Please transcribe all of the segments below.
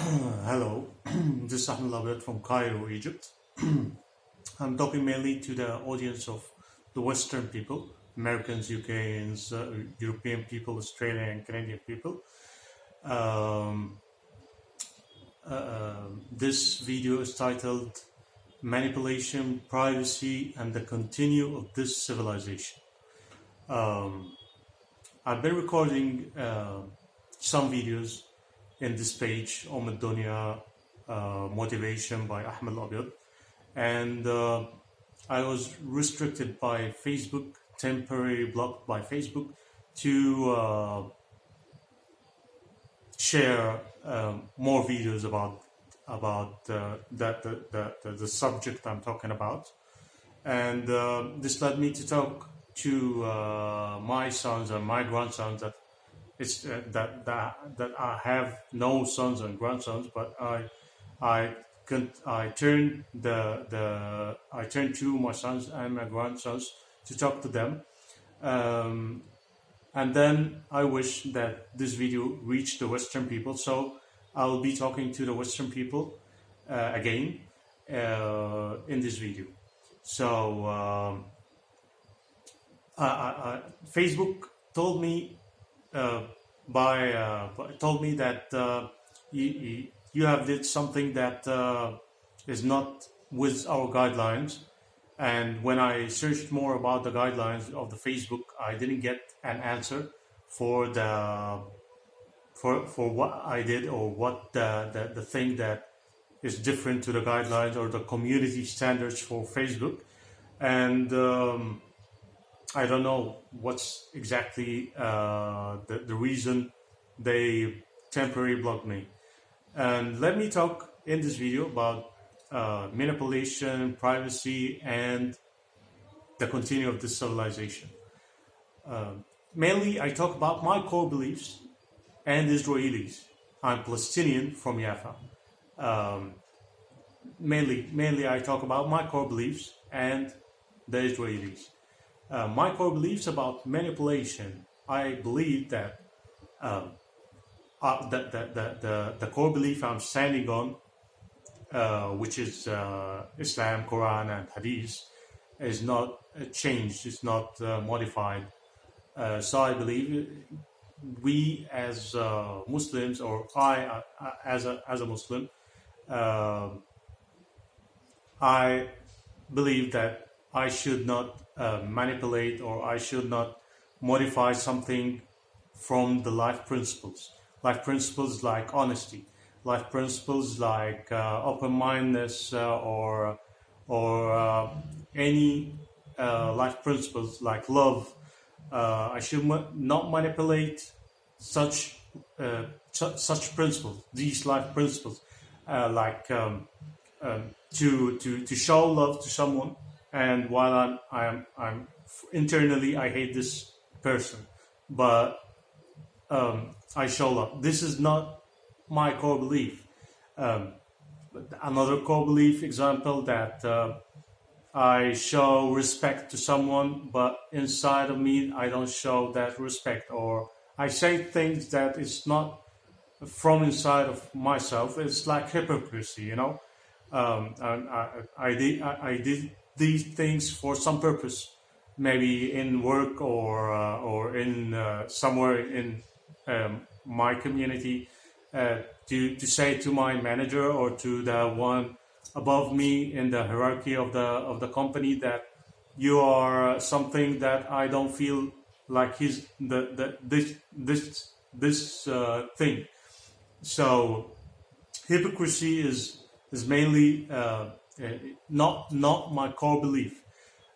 Hello, this is Ahmed Elabyad from Cairo, Egypt. I'm talking mainly to the audience of the Western people, Americans, UKans, European people, Australian, Canadian people. Um, this video is titled Manipulation, Privacy, and the Continue of This Civilization. I've been recording some videos in this page, Dunya Motivation by Ahmed Elabyad, and I was restricted by Facebook, temporarily blocked by Facebook, to share more videos about the subject I'm talking about, and this led me to talk to my sons and my grandsons that I have no sons and grandsons, but I turn I turn to my sons and my grandsons to talk to them, and then I wish that this video reached the Western people. So I'll be talking to the Western people again in this video. So Facebook told me. Told me that you have did something that is not with our guidelines, and when I searched more about the guidelines of the Facebook, I didn't get an answer for what I did, or what the thing that is different to the guidelines or the community standards for Facebook. And I don't know what's exactly the reason they temporarily blocked me. And let me talk in this video about manipulation, privacy, and the continue of this civilization. Mainly, I talk about my core beliefs and Israelis. I'm Palestinian from Jaffa. Mainly, I talk about my core beliefs and the Israelis. My core beliefs about manipulation. I believe that the core belief I'm standing on, which is Islam, Quran, and Hadith, is not changed. It's not modified. So I believe we as Muslims, or I as a Muslim, I believe that I should not manipulate, or I should not modify something from the life principles. Life principles like honesty, life principles like open-mindedness, or any life principles like love. I should not manipulate such principles, these life principles, to show love to someone. And while I'm internally, I hate this person, but I show love. This is not my core belief. Another core belief example, that I show respect to someone, but inside of me I don't show that respect, or I say things that is not from inside of myself. It's like hypocrisy, you know. And I did these things for some purpose, maybe in work, or in somewhere in my community, to say to my manager, or to the one above me in the hierarchy of the company, that you are something that I don't feel like this thing. So hypocrisy is mainly not my core belief,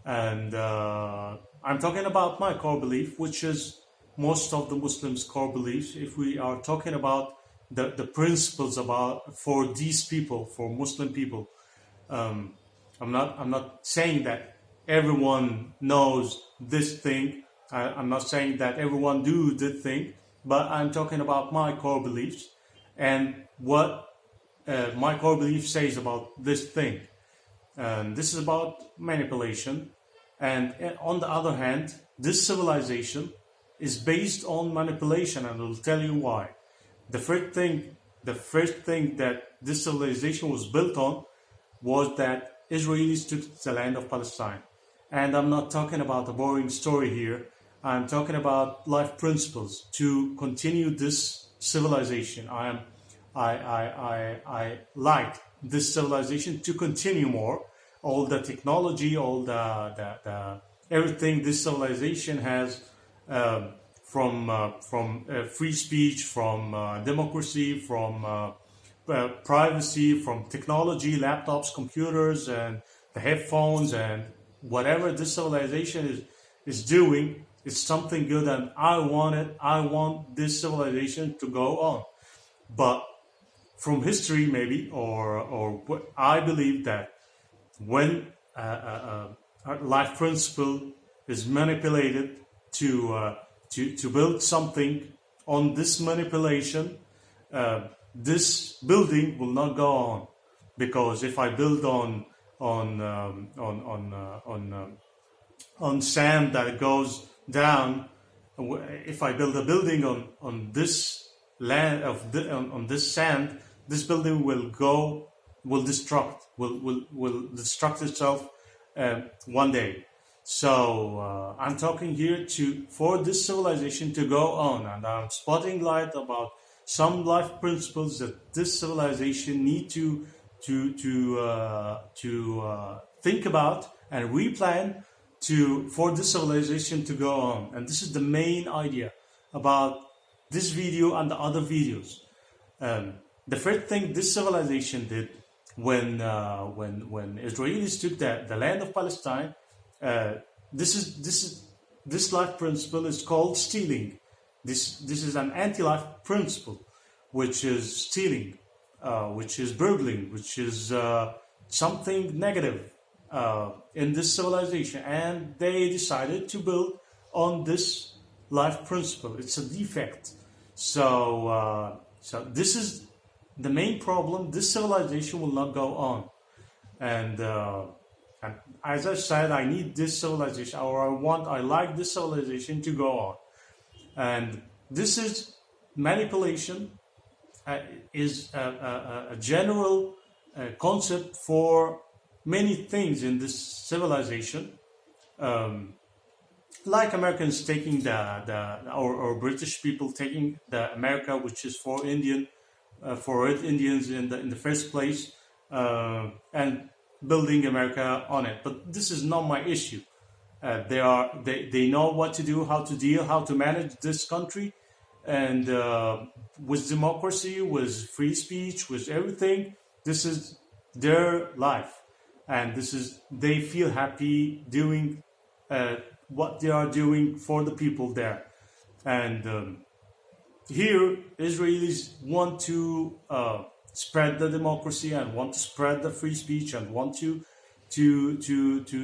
and I'm talking about my core belief, which is most of the Muslims' core beliefs. If we are talking about the principles for these people, for Muslim people, I'm not saying that everyone knows this thing. I'm not saying that everyone do this thing, but I'm talking about my core beliefs and what my core belief says about this thing. And this is about manipulation. And on the other hand, this civilization is based on manipulation, and I'll tell you why. The first thing the first thing that this civilization was built on was that Israelis took the land of Palestine. And I'm not talking about a boring story here. I'm talking about life principles to continue this civilization. I like this civilization to continue more. All the technology, all the everything this civilization has, from free speech, from democracy, from privacy, from technology, laptops, computers, and the headphones, and whatever this civilization is doing is something good, and I want this civilization to go on. But from history, maybe, or what I believe that when life principle is manipulated to build something on this manipulation, this building will not go on, because if I build on sand that goes down, if I build a building on this land on this sand, this building will destruct itself one day. So I'm talking here for this civilization to go on, and I'm spotting light about some life principles that this civilization need to think about and replan for this civilization to go on. And this is the main idea about this video and the other videos. The first thing this civilization did when Israelis took the land of Palestine, this life principle is called stealing. This is an anti-life principle, which is stealing, which is burgling, which is something negative in this civilization, and they decided to build on this life principle. It's a defect. So this is the main problem. This civilization will not go on, and as I said, I need this civilization, or I like this civilization to go on. And this is manipulation, is a general concept for many things in this civilization, like Americans taking or British people taking the America, which is for red Indians in the first place, and building America on it. But this is not my issue. They know what to do, how to manage this country, and with democracy, with free speech, with everything. This is their life, and they feel happy doing what they are doing for the people there. And here, Israelis want to spread the democracy and want to spread the free speech and want to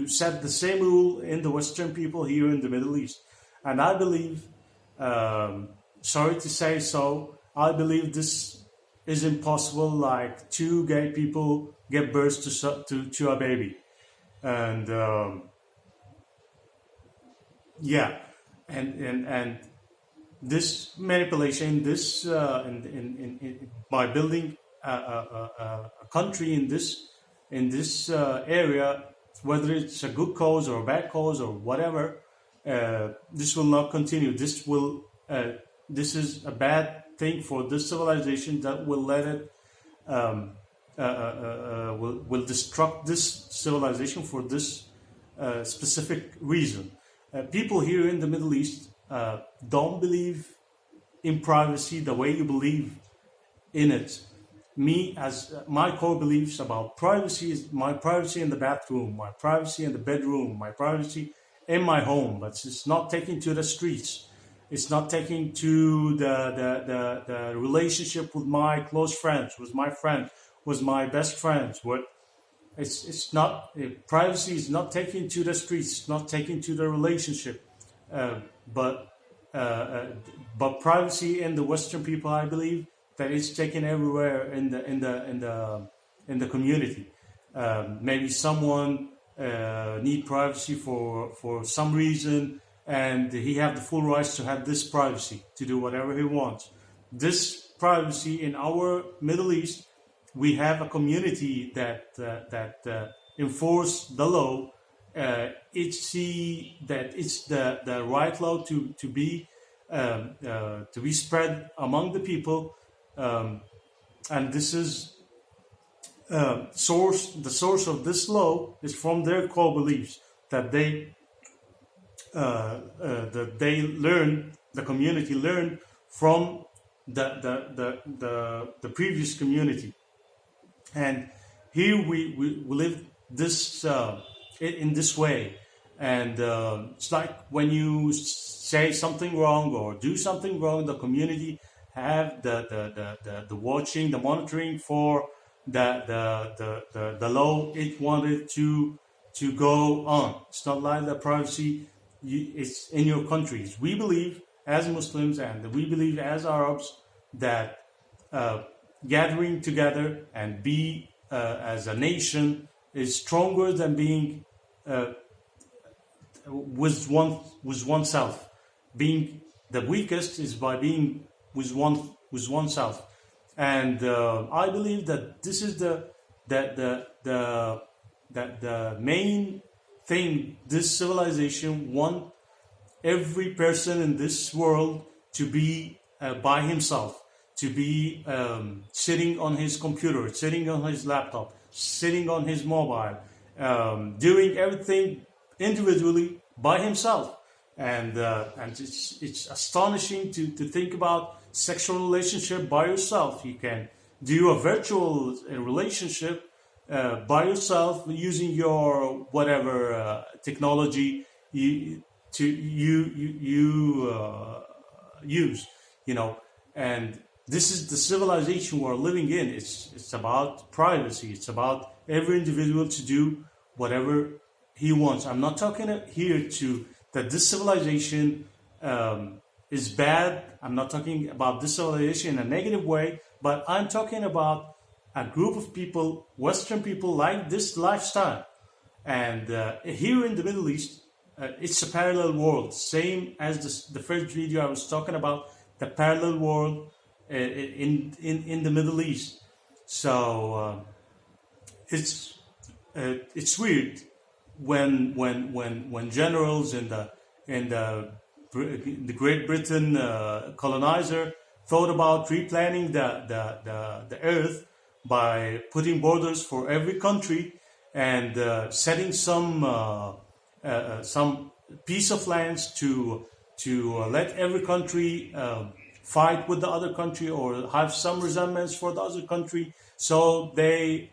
set the same rule in the Western people here in the Middle East. And I believe, sorry to say so, I believe this is impossible. Like two gay people give birth to a baby, and yeah, and this manipulation, this by building a country in this area, whether it's a good cause or a bad cause or whatever, this will not continue. This is a bad thing for this civilization that will let it will destruct this civilization for this specific reason. People here in the Middle East don't believe in privacy the way you believe in it. Me, as my core beliefs about privacy, is my privacy in the bathroom, my privacy in the bedroom, my privacy in my home, but it's not taken to the streets. It's not taken to the relationship with my close friends, with my friends, with my best friends. It's not, privacy is not taken to the streets. It's not taken to the relationship, but privacy in the Western people, I believe, that is taken everywhere in the community. Maybe someone need privacy for some reason, and he have the full rights to have this privacy to do whatever he wants. This privacy in our Middle East, we have a community that enforce the law. It see that it's the right law to be spread among the people, and this is the source of this law is from their core beliefs that they learn, the community learn from the previous community. And here we live this in this way, and it's like when you say something wrong or do something wrong, the community have the watching, the monitoring for the law it wanted to go on. It's not like the privacy it's in your countries. We believe as Muslims and we believe as Arabs that gathering together and be as a nation is stronger than being with oneself. Being the weakest is by being with oneself, and I believe that this is the main thing. This civilization want every person in this world to be by himself, to be sitting on his computer, sitting on his laptop, sitting on his mobile, doing everything individually by himself. And it's astonishing to think about sexual relationship by yourself. You can do a virtual relationship by yourself using your whatever technology you use, and this is the civilization we're living in. It's about privacy. It's about every individual to do whatever he wants. I'm not talking here that this civilization is bad. I'm not talking about this civilization in a negative way, but I'm talking about a group of people, Western people, like this lifestyle. And here in the Middle East, it's a parallel world, same as the first video I was talking about, the parallel world in the Middle East. So it's weird when generals in the Great Britain colonizer thought about replanning the earth by putting borders for every country and setting some piece of lands to let every country fight with the other country or have some resentments for the other country. So they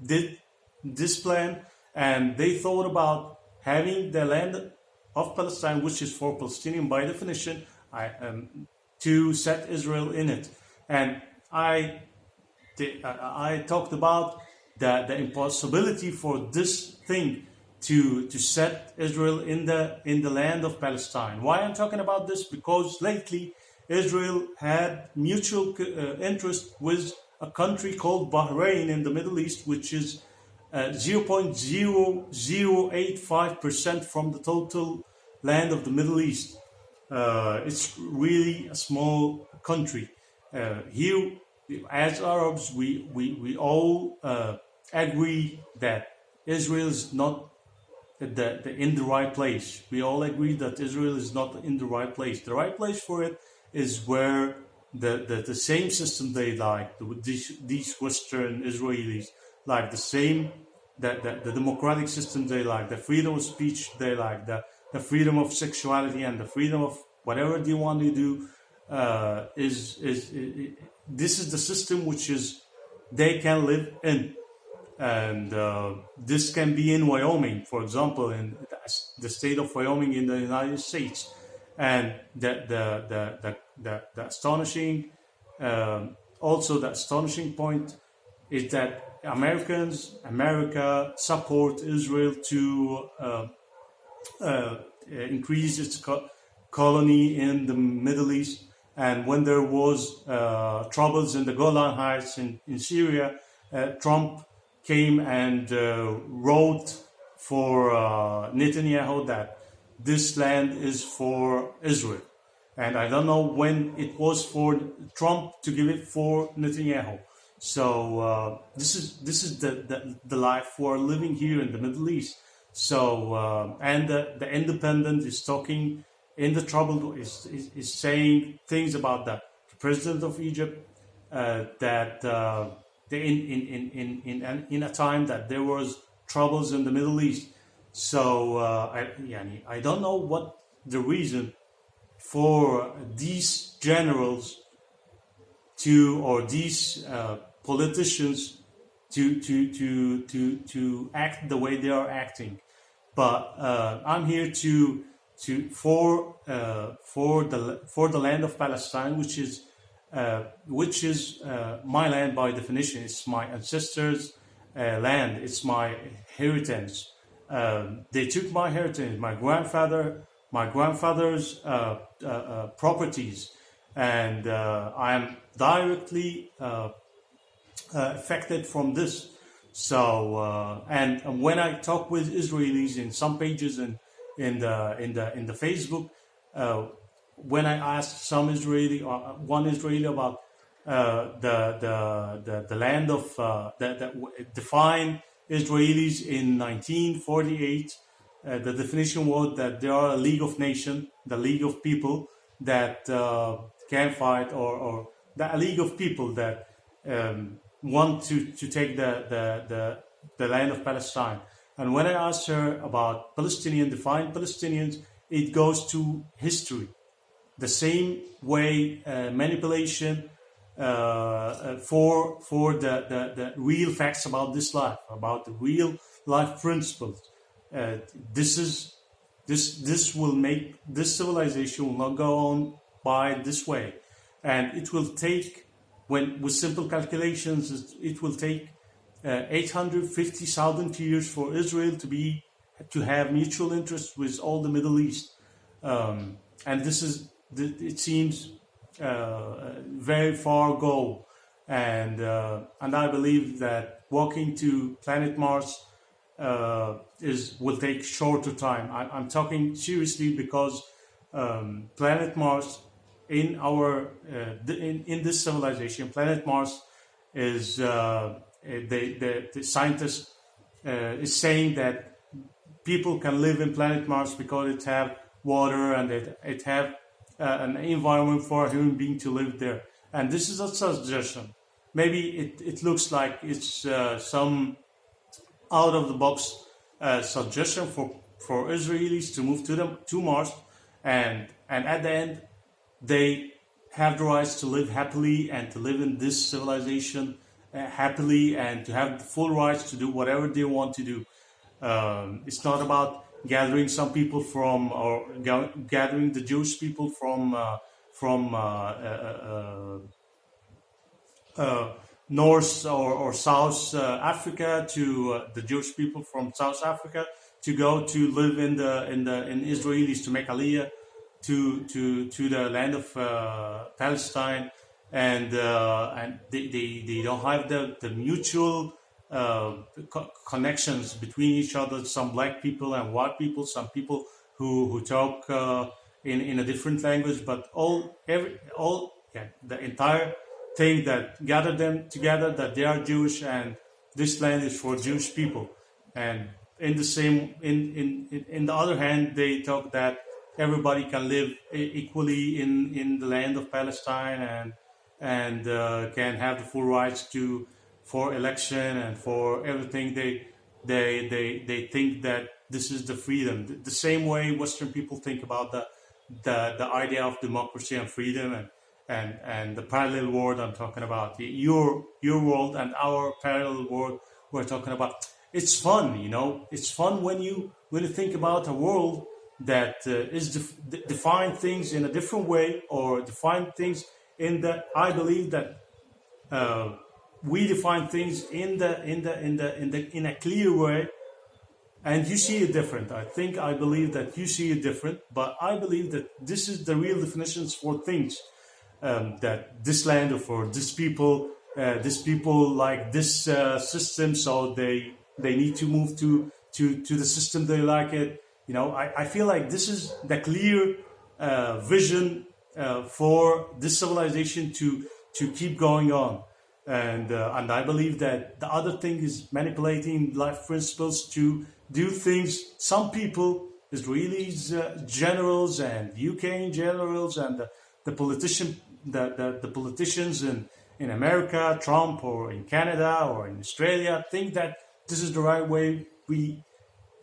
did this plan, and they thought about having the land of Palestine, which is for Palestinian by definition, to set Israel in it. And I talked about the impossibility for this thing to set Israel in the land of Palestine. Why I'm talking about this? Because lately Israel had mutual interest with a country called Bahrain in the Middle East, which is 0.0085% from the total land of the Middle East. It's really a small country. Here, as Arabs, we all agree that Israel is not in the right place. We all agree that Israel is not in the right place. The right place for it is where the same system they like, these Western Israelis like, the same the democratic system they like, the freedom of speech they like, the freedom of sexuality and the freedom of whatever they want to do. This is the system which is they can live in. And this can be in Wyoming, for example, in the state of Wyoming in the United States. And the astonishing, also the astonishing point is that America support Israel to increase its colony in the Middle East. And when there was troubles in the Golan Heights in Syria, Trump came and wrote for Netanyahu that this land is for Israel. and I don't know when it was for Trump to give it for Netanyahu. So this is the life we're living here in the Middle East. So and the Independent is talking in the trouble, is saying things about the president of Egypt, that in a time that there was troubles in the Middle East. So I don't know what the reason for these generals or these politicians to act the way they are acting. But I'm here for the land of Palestine, which is my land by definition. It's my ancestors' land. It's my heritage. They took my heritage, my grandfather's properties, and I am directly affected from this. So and when I talk with Israelis in some pages in the Facebook, when I asked some Israeli or one Israeli about the land of that defined Israelis in 1948, the definition was that they are a league of nations, the league of people that can fight, or a league of people that want to take the land of Palestine. And when I asked her about define Palestinians, it goes to history. The same way manipulation for the real facts about this life, about the real life principles. This will make this civilization will not go on by this way, and it will take, with simple calculations, it will take 850,000 years for Israel to have mutual interest with all the Middle East, and it seems very far goal, and I believe that walking to planet Mars will take shorter time. I'm talking seriously, because planet Mars in this civilization, planet Mars is the scientist is saying that people can live in planet Mars because it have water and it have an environment for a human being to live there. And this is a suggestion. Maybe it looks like it's some out of the box suggestion for Israelis to move to Mars, and at the end they have the rights to live happily and to live in this civilization happily, and to have the full rights to do whatever they want to do. It's not about gathering some people gathering the Jewish people from North or South Africa to the Jewish people from South Africa to go to live in Israelis, to make aliyah to the land of Palestine, and they don't have the mutual connections between each other. Some black people and white people, some people who talk in a different language, but the entire thing that gathered them together, that they are Jewish and this land is for Jewish people. And in the other hand, they talk that everybody can live equally in the land of Palestine, and can have the full rights for election and for everything. They think that this is the freedom, the same way Western people think about the idea of democracy and freedom, and the parallel world I'm talking about, your world and our parallel world we're talking about. It's fun, it's fun when you think about a world that define things in a different way, or define things I believe that we define things in a clear way, and you see it different. I believe that you see it different, but I believe that this is the real definitions for things, that this land, or for this people like this system, so they need to move to the system they like it. I feel like this is the clear vision for this civilization to keep going on. And I believe that the other thing is manipulating life principles to do things. Some people, Israelis, generals, and UK generals, and the politicians in America, Trump, or in Canada, or in Australia, think that this is the right way we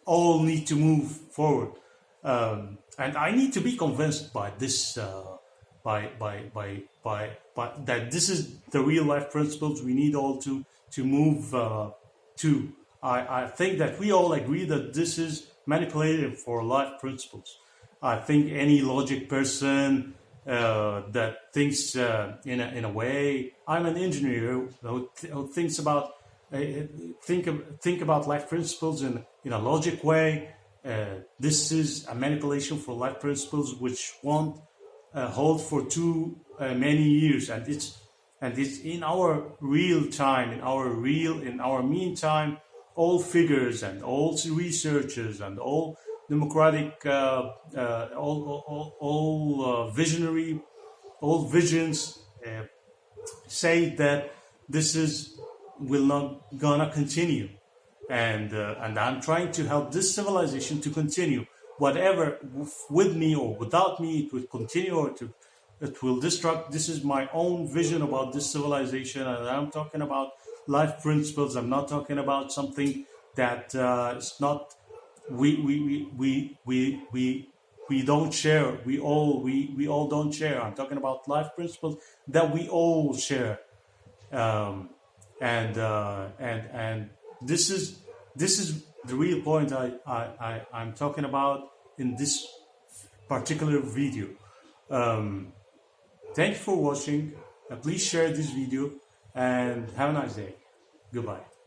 all need to move forward. And I need to be convinced by this, that this is the real life principles we need all to move to. I think that we all agree that this is manipulated for life principles. I think any logic person that thinks in a way, I'm an engineer who thinks about think about life principles in a logic way. This is a manipulation for life principles which won't hold for too many years, and it's in our real time, in our meantime, all figures and all researchers and all democratic, all visionary, all visions say that this will not gonna continue, and I'm trying to help this civilization to continue. Whatever, with me or without me, it will continue, or it will destruct. This is my own vision about this civilization, and I'm talking about life principles. I'm not talking about something that is not we don't share. We all don't share. I'm talking about life principles that we all share, and this is the real point I'm talking about in this particular video. Thank you for watching. Please share this video and have a nice day. Goodbye.